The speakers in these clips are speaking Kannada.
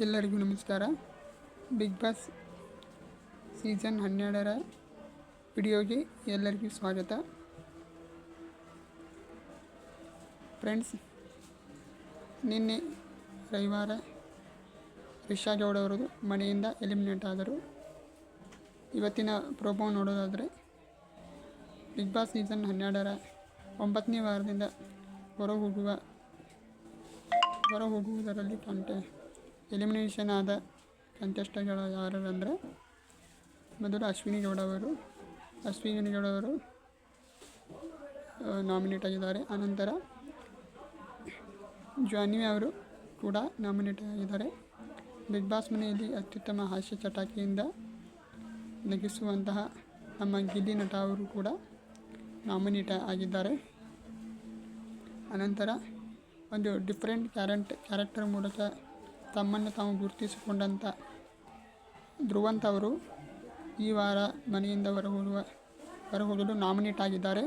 ಎಲ್ಲರಿಗೂ ನಮಸ್ಕಾರ. ಬಿಗ್ ಬಾಸ್ ಸೀಸನ್ 12ರ ವಿಡಿಯೋಗೆ ಎಲ್ಲರಿಗೂ ಸ್ವಾಗತ. ಫ್ರೆಂಡ್ಸ್, ನಿನ್ನೆ ರವಿವಾರ ರಿಷಾ ಗೌಡ ಅವರು ಮನೆಯಿಂದ ಎಲಿಮಿನೇಟ್ ಆದರು. ಇವತ್ತಿನ ಪ್ರೋಮೋ ನೋಡೋದಾದರೆ, ಬಿಗ್ ಬಾಸ್ ಸೀಸನ್ 12ರ 9ನೇ ವಾರದಿಂದ ಹೊರಹೋಗುವುದರಲ್ಲಿ ಎಲಿಮಿನೇಷನ್ ಆದ ಕಂಟೆಸ್ಟೆಂಟ್ಗಳು ಯಾರಂದರೆ, ಮೊದಲು ಅಶ್ವಿನಿ ಗೌಡ ಅವರು ನಾಮಿನೇಟ್ ಆಗಿದ್ದಾರೆ. ಆನಂತರ ಜಾನ್ವಿ ಅವರು ಕೂಡ ನಾಮಿನೇಟ್ ಆಗಿದ್ದಾರೆ. ಬಿಗ್ ಬಾಸ್ ಮನೆಯಲ್ಲಿ ಅತ್ಯುತ್ತಮ ಹಾಸ್ಯ ಚಟಾಕಿಯಿಂದ ನಗಿಸುವಂತಹ ನಮ್ಮ ಗಿಲ್ಲಿ ನಟ ಅವರು ಕೂಡ ನಾಮಿನೇಟ್ ಆಗಿದ್ದಾರೆ. ಅನಂತರ ಒಂದು ಡಿಫ್ರೆಂಟ್ ಕ್ಯಾರೆಕ್ಟರ್ ಮೂಲಕ ತಮ್ಮನ್ನು ತಾವು ಗುರುತಿಸಿಕೊಂಡಂಥ ಧ್ರುವಂತ್ ಅವರು ಈ ವಾರ ಮನೆಯಿಂದ ಹೊರಹೋಗಲು ನಾಮಿನೇಟ್ ಆಗಿದ್ದಾರೆ.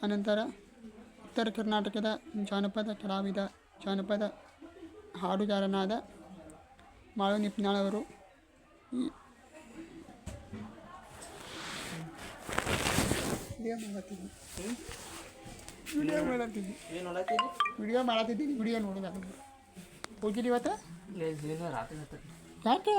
ಅನಂತರ ಉತ್ತರ ಕರ್ನಾಟಕದ ಜಾನಪದ ಹಾಡುಗಾರನಾದ ಮಾಳು ನಿಪ್ನಾಳ್ ಅವರು ವಿಡಿಯೋ ಮಾಡತ್ತಿದ್ದೀನಿ. ವಿಡಿಯೋ ನೋಡೋದು ಹೋಗಿರಿ ಇವತ್ತು ಯಾಕೆ